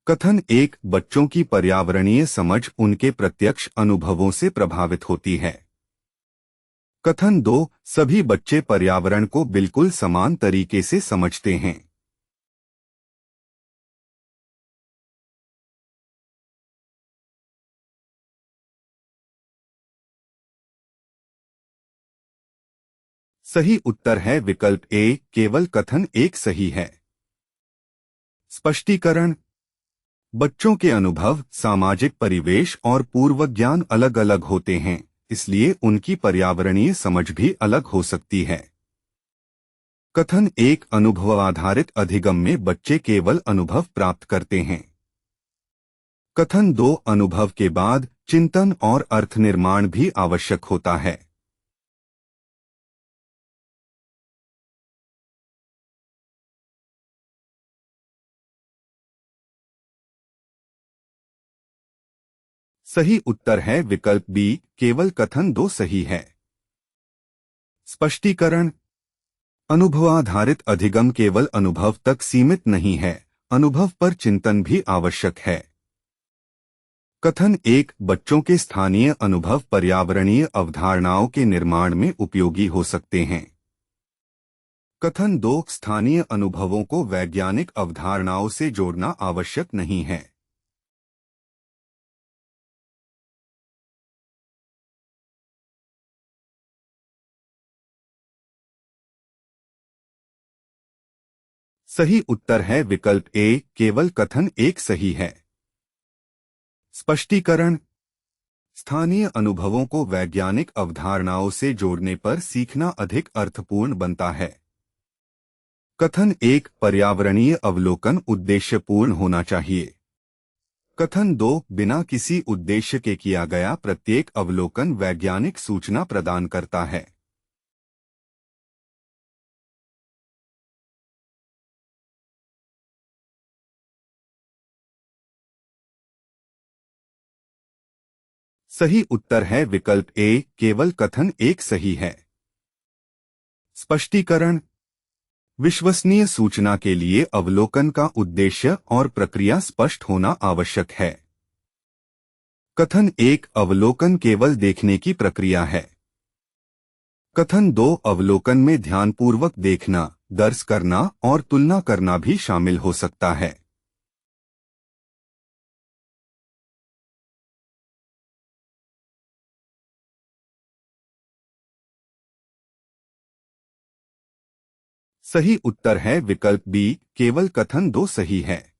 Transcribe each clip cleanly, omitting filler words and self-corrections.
कथन एक, बच्चों की पर्यावरणीय समझ उनके प्रत्यक्ष अनुभवों से प्रभावित होती है। कथन दो, सभी बच्चे पर्यावरण को बिल्कुल समान तरीके से समझते हैं। सही उत्तर है विकल्प ए, केवल कथन एक सही है। स्पष्टीकरण। बच्चों के अनुभव, सामाजिक परिवेश और पूर्व ज्ञान अलग अलग होते हैं, इसलिए उनकी पर्यावरणीय समझ भी अलग हो सकती है। कथन एक, अनुभव आधारित अधिगम में बच्चे केवल अनुभव प्राप्त करते हैं। कथन दो, अनुभव के बाद चिंतन और अर्थ निर्माण भी आवश्यक होता है। सही उत्तर है विकल्प बी, केवल कथन दो सही है। स्पष्टीकरण। अनुभवाधारित अधिगम केवल अनुभव तक सीमित नहीं है, अनुभव पर चिंतन भी आवश्यक है। कथन एक, बच्चों के स्थानीय अनुभव पर्यावरणीय अवधारणाओं के निर्माण में उपयोगी हो सकते हैं। कथन दो, स्थानीय अनुभवों को वैज्ञानिक अवधारणाओं से जोड़ना आवश्यक नहीं है। सही उत्तर है विकल्प ए, केवल कथन एक सही है। स्पष्टीकरण। स्थानीय अनुभवों को वैज्ञानिक अवधारणाओं से जोड़ने पर सीखना अधिक अर्थपूर्ण बनता है। कथन एक, पर्यावरणीय अवलोकन उद्देश्यपूर्ण होना चाहिए। कथन दो, बिना किसी उद्देश्य के किया गया प्रत्येक अवलोकन वैज्ञानिक सूचना प्रदान करता है। सही उत्तर है विकल्प ए, केवल कथन एक सही है। स्पष्टीकरण। विश्वसनीय सूचना के लिए अवलोकन का उद्देश्य और प्रक्रिया स्पष्ट होना आवश्यक है। कथन एक, अवलोकन केवल देखने की प्रक्रिया है। कथन दो, अवलोकन में ध्यानपूर्वक देखना, दर्ज करना और तुलना करना भी शामिल हो सकता है। सही उत्तर है विकल्प बी, केवल कथन दो सही है।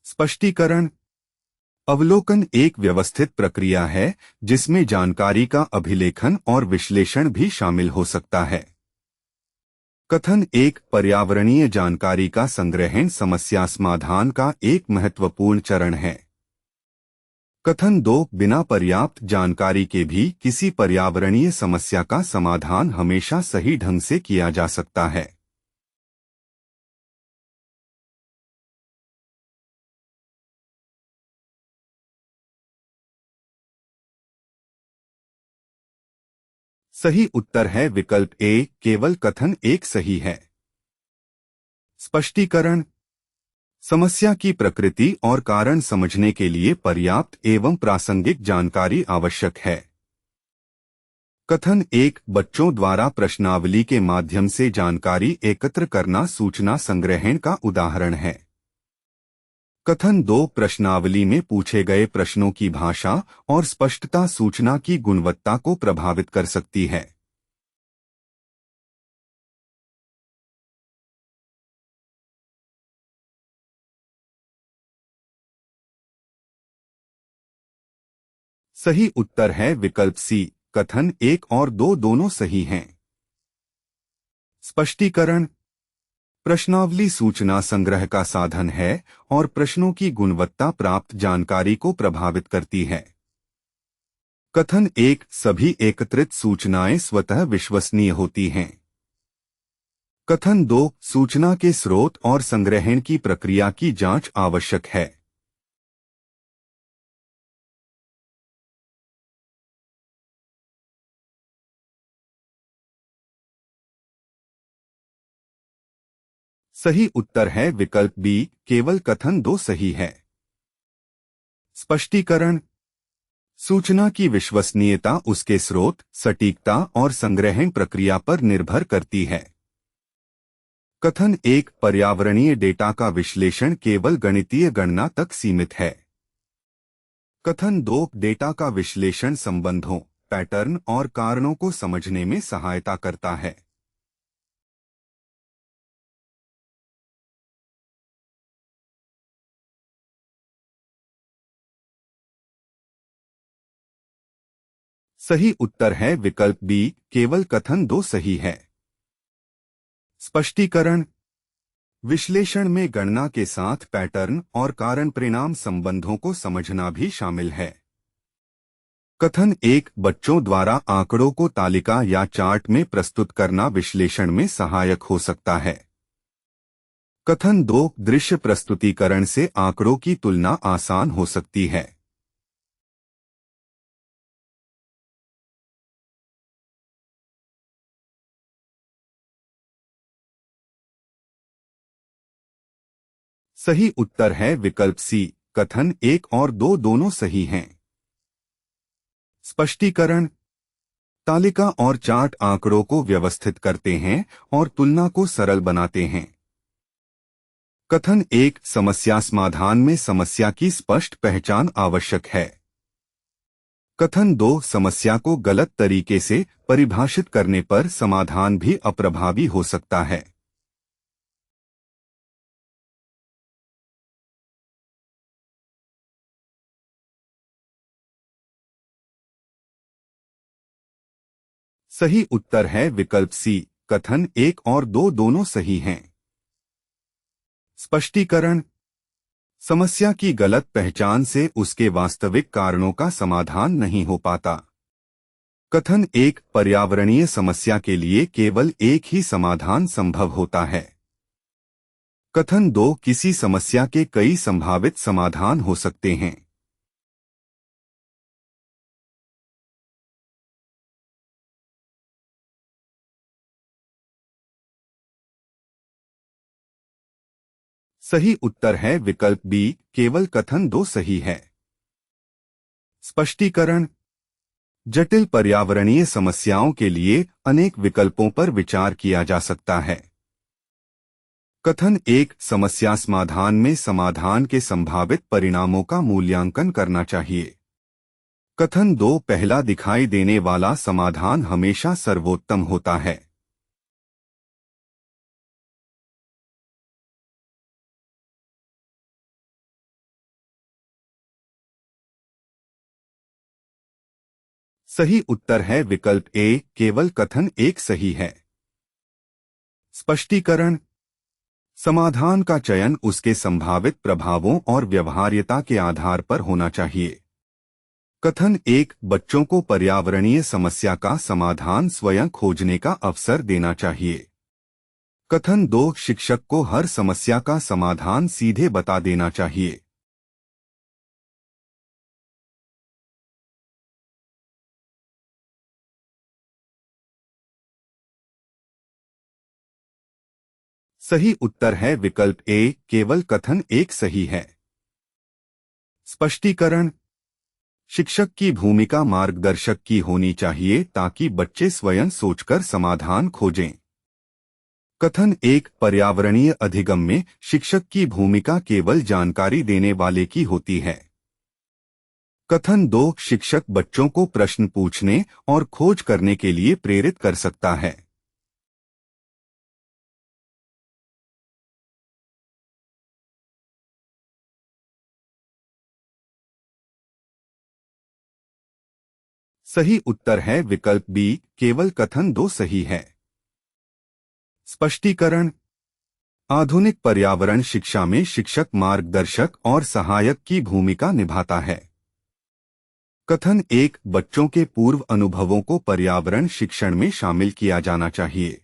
स्पष्टीकरण। अवलोकन एक व्यवस्थित प्रक्रिया है जिसमें जानकारी का अभिलेखन और विश्लेषण भी शामिल हो सकता है। कथन एक, पर्यावरणीय जानकारी का संग्रहण समस्या समाधान का एक महत्वपूर्ण चरण है। कथन दो, बिना पर्याप्त जानकारी के भी किसी पर्यावरणीय समस्या का समाधान हमेशा सही ढंग से किया जा सकता है। सही उत्तर है विकल्प ए, केवल कथन एक सही है। स्पष्टीकरण। समस्या की प्रकृति और कारण समझने के लिए पर्याप्त एवं प्रासंगिक जानकारी आवश्यक है। कथन एक, बच्चों द्वारा प्रश्नावली के माध्यम से जानकारी एकत्र करना सूचना संग्रहण का उदाहरण है। कथन दो, प्रश्नावली में पूछे गए प्रश्नों की भाषा और स्पष्टता सूचना की गुणवत्ता को प्रभावित कर सकती है। सही उत्तर है विकल्प सी, कथन एक और दो दोनों सही हैं। स्पष्टीकरण। प्रश्नावली सूचना संग्रह का साधन है और प्रश्नों की गुणवत्ता प्राप्त जानकारी को प्रभावित करती है। कथन एक, सभी एकत्रित सूचनाएं स्वतः विश्वसनीय होती हैं। कथन दो, सूचना के स्रोत और संग्रहण की प्रक्रिया की जांच आवश्यक है। सही उत्तर है विकल्प बी, केवल कथन दो सही है। स्पष्टीकरण। सूचना की विश्वसनीयता उसके स्रोत, सटीकता और संग्रहण प्रक्रिया पर निर्भर करती है। कथन एक, पर्यावरणीय डेटा का विश्लेषण केवल गणितीय गणना तक सीमित है। कथन दो, डेटा का विश्लेषण संबंधों, पैटर्न और कारणों को समझने में सहायता करता है। सही उत्तर है विकल्प बी, केवल कथन दो सही है। स्पष्टीकरण। विश्लेषण में गणना के साथ पैटर्न और कारण परिणाम संबंधों को समझना भी शामिल है। कथन एक, बच्चों द्वारा आंकड़ों को तालिका या चार्ट में प्रस्तुत करना विश्लेषण में सहायक हो सकता है। कथन दो, दृश्य प्रस्तुतिकरण से आंकड़ों की तुलना आसान हो सकती है। सही उत्तर है विकल्प सी, कथन एक और दो दोनों सही हैं। स्पष्टीकरण। तालिका और चार्ट आंकड़ों को व्यवस्थित करते हैं और तुलना को सरल बनाते हैं। कथन एक, समस्या समाधान में समस्या की स्पष्ट पहचान आवश्यक है। कथन दो, समस्या को गलत तरीके से परिभाषित करने पर समाधान भी अप्रभावी हो सकता है। सही उत्तर है विकल्प सी, कथन एक और दो दोनों सही हैं। स्पष्टीकरण। समस्या की गलत पहचान से उसके वास्तविक कारणों का समाधान नहीं हो पाता। कथन एक, पर्यावरणीय समस्या के लिए केवल एक ही समाधान संभव होता है। कथन दो, किसी समस्या के कई संभावित समाधान हो सकते हैं। सही उत्तर है विकल्प बी, केवल कथन दो सही है। स्पष्टीकरण। जटिल पर्यावरणीय समस्याओं के लिए अनेक विकल्पों पर विचार किया जा सकता है। कथन एक, समस्या समाधान में समाधान के संभावित परिणामों का मूल्यांकन करना चाहिए। कथन दो, पहला दिखाई देने वाला समाधान हमेशा सर्वोत्तम होता है। सही उत्तर है विकल्प ए, केवल कथन एक सही है। स्पष्टीकरण। समाधान का चयन उसके संभावित प्रभावों और व्यवहार्यता के आधार पर होना चाहिए। कथन एक, बच्चों को पर्यावरणीय समस्या का समाधान स्वयं खोजने का अवसर देना चाहिए। कथन दो, शिक्षक को हर समस्या का समाधान सीधे बता देना चाहिए। सही उत्तर है विकल्प ए, केवल कथन एक सही है। स्पष्टीकरण। शिक्षक की भूमिका मार्गदर्शक की होनी चाहिए ताकि बच्चे स्वयं सोचकर समाधान खोजें। कथन एक, पर्यावरणीय अधिगम में शिक्षक की भूमिका केवल जानकारी देने वाले की होती है। कथन दो, शिक्षक बच्चों को प्रश्न पूछने और खोज करने के लिए प्रेरित कर सकता है। सही उत्तर है विकल्प बी, केवल कथन दो सही है। स्पष्टीकरण। आधुनिक पर्यावरण शिक्षा में शिक्षक मार्गदर्शक और सहायक की भूमिका निभाता है। कथन एक, बच्चों के पूर्व अनुभवों को पर्यावरण शिक्षण में शामिल किया जाना चाहिए।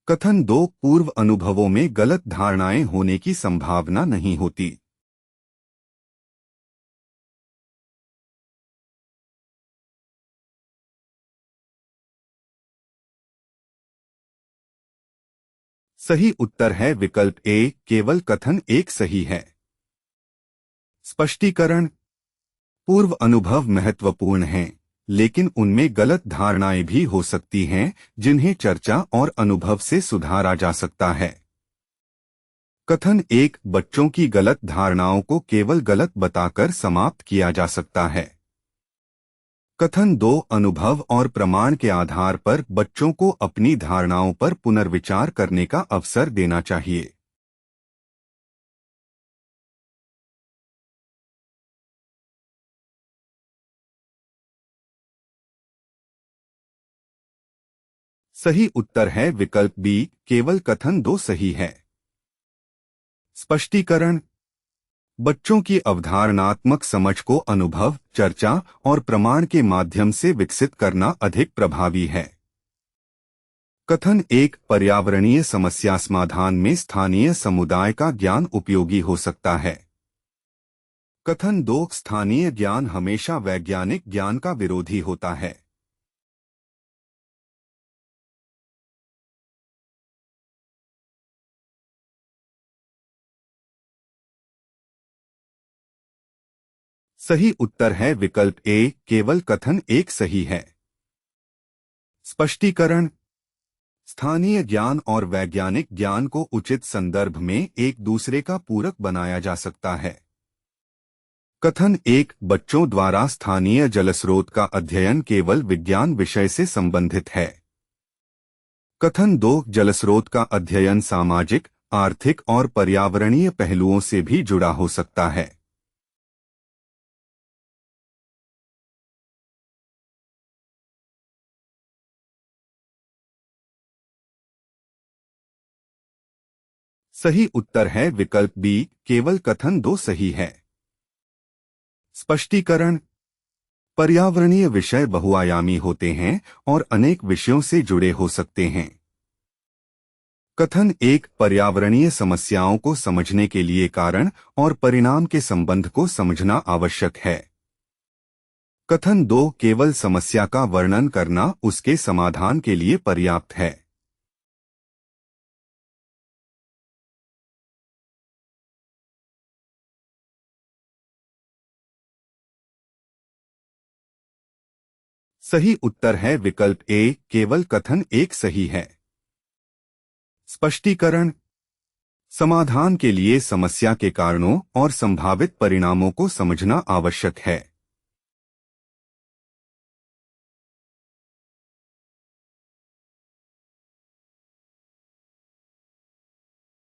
कथन दो, पूर्व अनुभवों में गलत धारणाएं होने की संभावना नहीं होती। सही उत्तर है विकल्प ए, केवल कथन एक सही है। स्पष्टीकरण। पूर्व अनुभव महत्वपूर्ण हैं, लेकिन उनमें गलत धारणाएं भी हो सकती हैं, जिन्हें चर्चा और अनुभव से सुधारा जा सकता है। कथन एक, बच्चों की गलत धारणाओं को केवल गलत बताकर समाप्त किया जा सकता है। कथन दो, अनुभव और प्रमाण के आधार पर बच्चों को अपनी धारणाओं पर पुनर्विचार करने का अवसर देना चाहिए। सही उत्तर है विकल्प बी, केवल कथन दो सही है। स्पष्टीकरण। बच्चों की अवधारणात्मक समझ को अनुभव, चर्चा और प्रमाण के माध्यम से विकसित करना अधिक प्रभावी है। कथन एक, पर्यावरणीय समस्या समाधान में स्थानीय समुदाय का ज्ञान उपयोगी हो सकता है। कथन दो, स्थानीय ज्ञान हमेशा वैज्ञानिक ज्ञान का विरोधी होता है। सही उत्तर है विकल्प ए, केवल कथन एक सही है। स्पष्टीकरण। स्थानीय ज्ञान और वैज्ञानिक ज्ञान को उचित संदर्भ में एक दूसरे का पूरक बनाया जा सकता है। कथन एक, बच्चों द्वारा स्थानीय जलस्रोत का अध्ययन केवल विज्ञान विषय से संबंधित है। कथन दो, जलस्रोत का अध्ययन सामाजिक, आर्थिक और पर्यावरणीय पहलुओं से भी जुड़ा हो सकता है। सही उत्तर है विकल्प बी, केवल कथन दो सही है। स्पष्टीकरण। पर्यावरणीय विषय बहुआयामी होते हैं और अनेक विषयों से जुड़े हो सकते हैं। कथन एक, पर्यावरणीय समस्याओं को समझने के लिए कारण और परिणाम के संबंध को समझना आवश्यक है। कथन दो, केवल समस्या का वर्णन करना उसके समाधान के लिए पर्याप्त है। सही उत्तर है विकल्प ए, केवल कथन एक सही है। स्पष्टीकरण। समाधान के लिए समस्या के कारणों और संभावित परिणामों को समझना आवश्यक है।